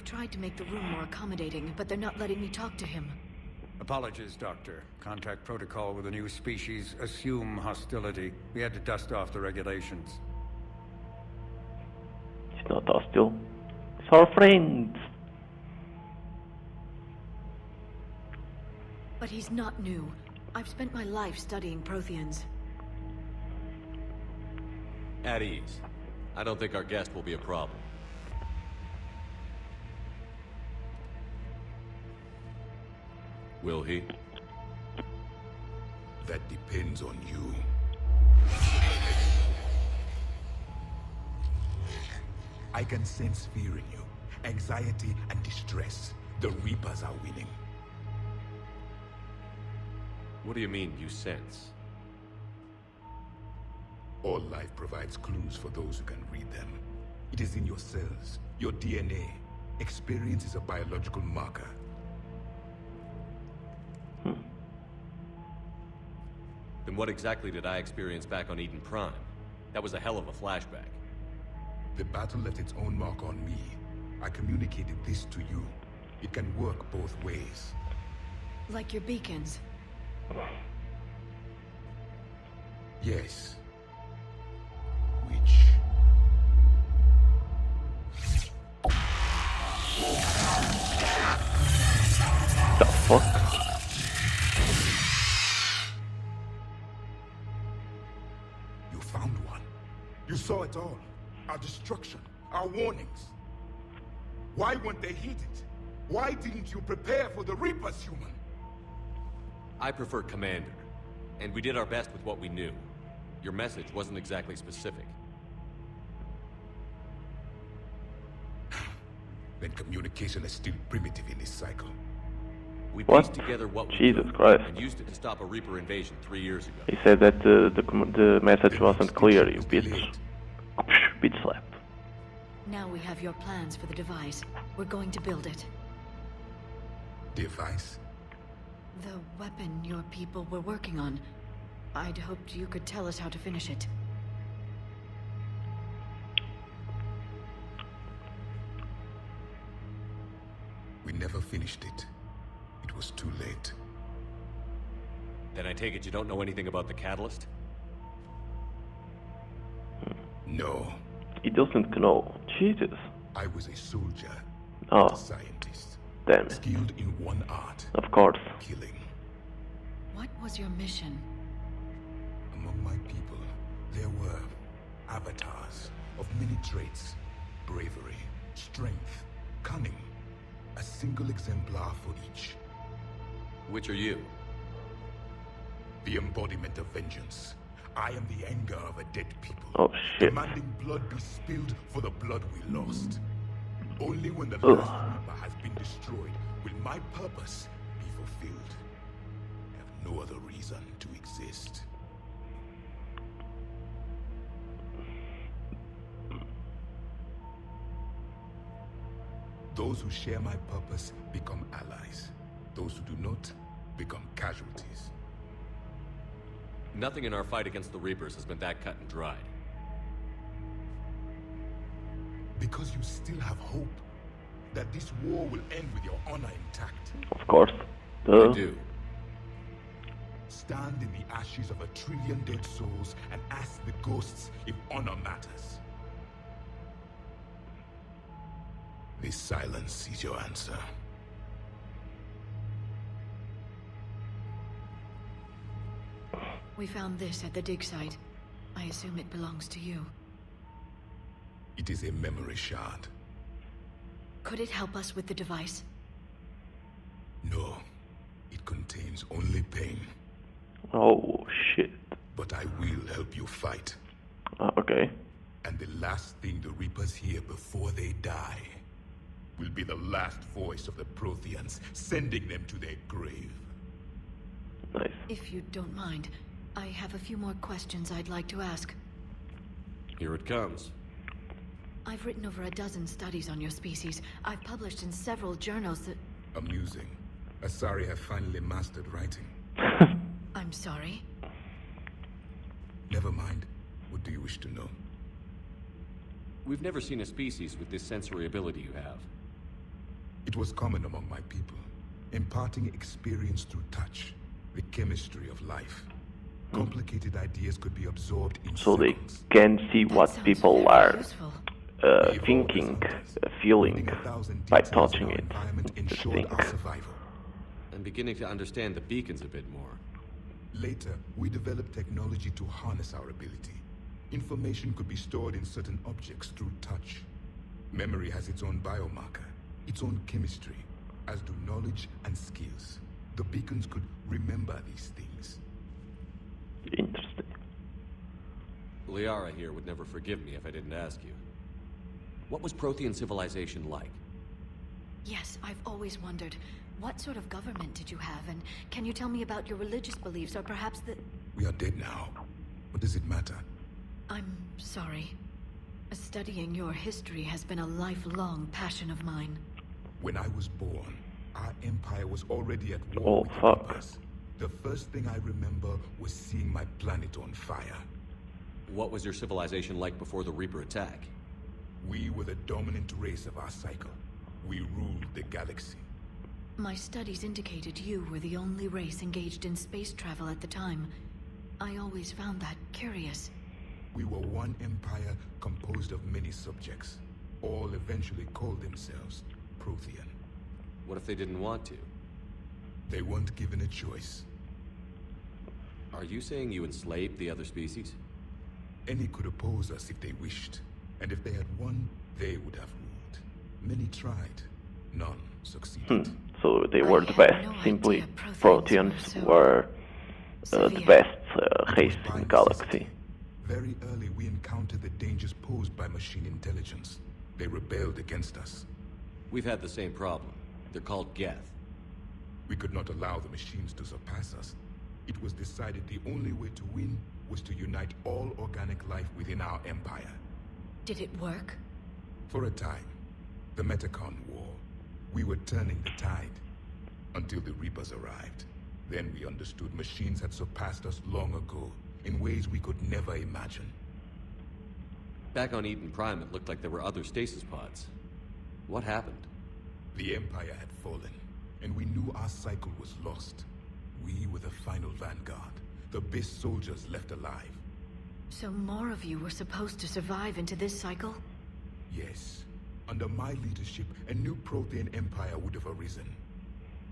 tried to make the room more accommodating, but they're not letting me talk to him. Apologies, Doctor. Contact protocol with a new species. Assume hostility. We had to dust off the regulations. It's not hostile. It's our friends. But he's not new. I've spent my life studying Protheans. At ease. I don't think our guest will be a problem. Will he? That depends on you. I can sense fear in you, anxiety and distress. The Reapers are winning. What do you mean, you sense? All life provides clues for those who can read them. It is in your cells, your DNA. Experience is a biological marker. Then what exactly did I experience back on Eden Prime? That was a hell of a flashback. The battle left its own mark on me. I communicated this to you. It can work both ways. Like your beacons. Yes. Which... The fuck? You found one. You saw it all. Our destruction, our warnings. Why weren't they heeded? Why didn't you prepare for the Reapers, human? I prefer Commander. And we did our best with what we knew. Your message wasn't exactly specific. Then communication is still primitive in this cycle. We What? pieced together what we Jesus could Christ. and used it to stop a Reaper invasion 3 years ago. He said that the message wasn't clear, you bitch. Bitch slap. Now we have your plans for the device. We're going to build it. Device? The weapon your people were working on. I'd hoped you could tell us how to finish it. We never finished it. It was too late. Then I take it you don't know anything about the catalyst? No. He doesn't know. Jesus. I was a soldier, Oh, a scientist, damn it. skilled in one art, Of course. killing. What was your mission? Among my people, there were avatars of many traits. Bravery, strength, cunning. A single exemplar for each. Which are you? The embodiment of vengeance. I am the anger of a dead people. Oh shit. Demanding blood be spilled for the blood we lost. Only when the Ugh. last Reaper has been destroyed will my purpose be fulfilled. I have no other reason to exist. Those who share my purpose become allies. Those who do not become casualties. Nothing in our fight against the Reapers has been that cut and dried. Because you still have hope that this war will end with your honor intact. Of course. I Duh. do. Stand in the ashes of 1 trillion dead souls and ask the ghosts if honor matters. This silence is your answer. We found this at the dig site. I assume it belongs to you. It is a memory shard. Could it help us with the device? No, it contains only pain. Oh shit. But I will help you fight. Okay. And the last thing the Reapers hear before they die will be the last voice of the Protheans, sending them to their grave. Nice. If you don't mind, I have a few more questions I'd like to ask. Here it comes. I've written over a dozen studies on your species. I've published in several journals that... Amusing. Asari have finally mastered writing. I'm sorry. Never mind. What do you wish to know? We've never seen a species with this sensory ability you have. It was common among my people, imparting experience through touch, the chemistry of life. Complicated ideas could be absorbed in So they seconds. can see That what sounds people very are useful. thinking, feeling by touching it. Just Ensured think. our survival. I'm beginning to understand the beacons a bit more. Later, we developed technology to harness our ability. Information could be stored in certain objects through touch. Memory has its own biomarker, its own chemistry, as do knowledge and skills. The beacons could remember these things. Interesting. Liara here would never forgive me if I didn't ask you. What was Prothean civilization like? Yes, I've always wondered. What sort of government did you have, and can you tell me about your religious beliefs, or perhaps the... We are dead now. What does it matter? I'm sorry. Studying your history has been a lifelong passion of mine. When I was born, our empire was already at war with the fuck. Reapers. The first thing I remember was seeing my planet on fire. What was your civilization like before the Reaper attack? We were the dominant race of our cycle. We ruled the galaxy. My studies indicated you were the only race engaged in space travel at the time. I always found that curious. We were one empire composed of many subjects. All eventually called themselves Prothean. What if they didn't want to? They weren't given a choice. Are you saying you enslaved the other species? Any could oppose us if they wished. And if they had won, they would have ruled. Many tried. None succeeded. So they I were the had best. no idea Simply, Protheans Protheans were were the severe. best It was race by in galaxy. necessity. Very early, we encountered the dangers posed by machine intelligence. They rebelled against us. We've had the same problem. They're called Geth. We could not allow the machines to surpass us. It was decided the only way to win was to unite all organic life within our empire. Did it work? For a time, the Metacon War, we were turning the tide. Until the Reapers arrived. Then we understood machines had surpassed us long ago, in ways we could never imagine. Back on Eden Prime, it looked like there were other stasis pods. What happened? The Empire had fallen, and we knew our cycle was lost. We were the final vanguard, the best soldiers left alive. So more of you were supposed to survive into this cycle? Yes. Under my leadership, a new Prothean empire would have arisen.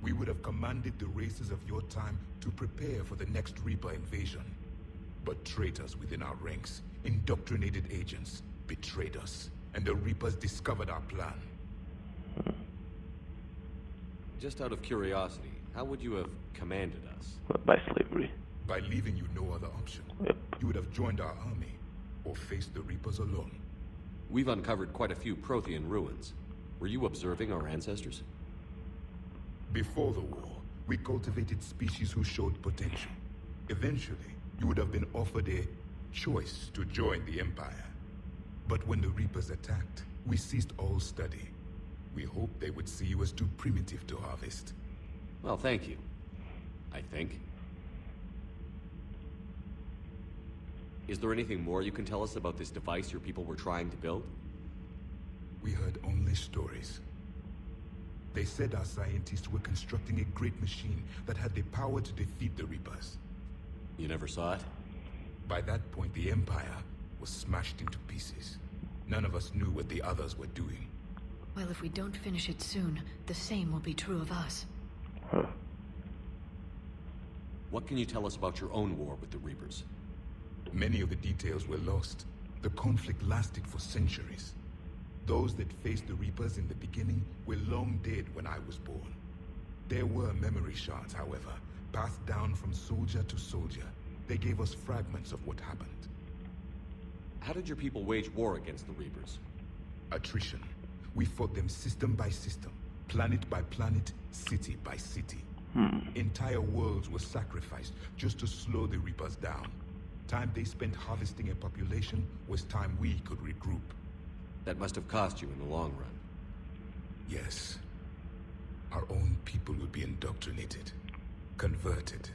We would have commanded the races of your time to prepare for the next Reaper invasion. But traitors within our ranks, indoctrinated agents, betrayed us, and the Reapers discovered our plan. Just out of curiosity, how would you have commanded us? By slavery. By leaving you no other option. Yep. You would have joined our army, or faced the Reapers alone. We've uncovered quite a few Prothean ruins. Were you observing our ancestors? Before the war, we cultivated species who showed potential. Eventually, you would have been offered a choice to join the Empire. But when the Reapers attacked, we ceased all study. We hoped they would see you as too primitive to harvest. Well, thank you. I think. Is there anything more you can tell us about this device your people were trying to build? We heard only stories. They said our scientists were constructing a great machine that had the power to defeat the Reapers. You never saw it? By that point, the Empire was smashed into pieces. None of us knew what the others were doing. Well, if we don't finish it soon, the same will be true of us. What can you tell us about your own war with the Reapers? Many of the details were lost. The conflict lasted for centuries. Those that faced the Reapers in the beginning were long dead when I was born. There were memory shards, however, passed down from soldier to soldier. They gave us fragments of what happened. How did your people wage war against the Reapers? Attrition. We fought them system by system, planet by planet, city by city. Entire worlds were sacrificed just to slow the Reapers down. Time they spent harvesting a population was time we could regroup. That must have cost you in the long run. Yes. Our own people would be indoctrinated, converted,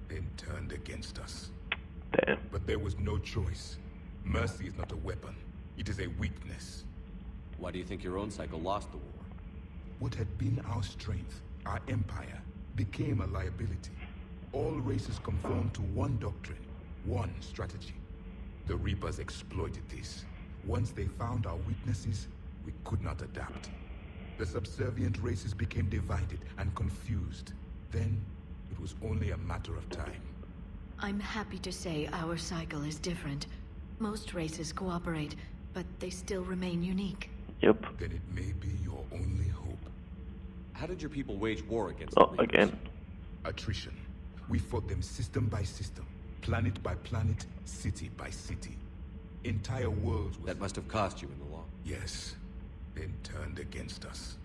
then turned against us. Damn. But there was no choice. Mercy is not a weapon. It is a weakness. Why do you think your own cycle lost the war? What had been our strength, our empire, became a liability. All races conformed to one doctrine, one strategy. The Reapers exploited this. Once they found our weaknesses, we could not adapt. The subservient races became divided and confused. Then, it was only a matter of time. I'm happy to say our cycle is different. Most races cooperate, but they still remain unique. Yep. Then it may be your only hope. How did your people wage war against Oh, the Reapers? again. Attrition. We fought them system by system, planet by planet, city by city. Entire worlds were... That must have cost you in the long. Yes, then turned against us.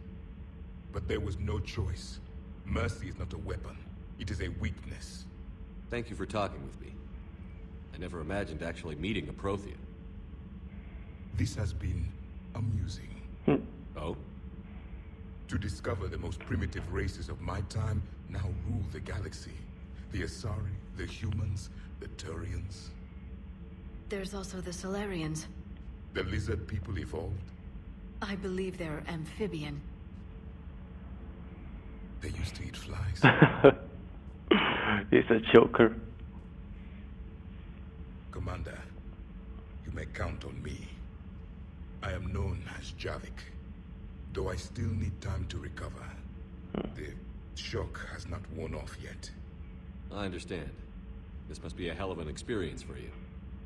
But there was no choice. Mercy is not a weapon. It is a weakness. Thank you for talking with me. I never imagined actually meeting a Prothean. This has been amusing. Oh? To discover the most primitive races of my time now rule the galaxy. The Asari, the humans, the Turians. There's also the Solarians. The lizard people evolved. I believe they're amphibian. They used to eat flies. He's a joker. Commander, you may count on me. I am known as Javik, though I still need time to recover. The shock has not worn off yet. I understand. This must be a hell of an experience for you.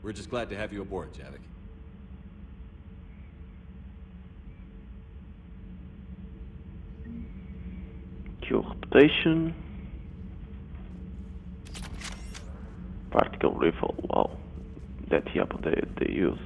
We're just glad to have you aboard, Javik. Cure reputation. Particle rifle, wow. That weapon they use.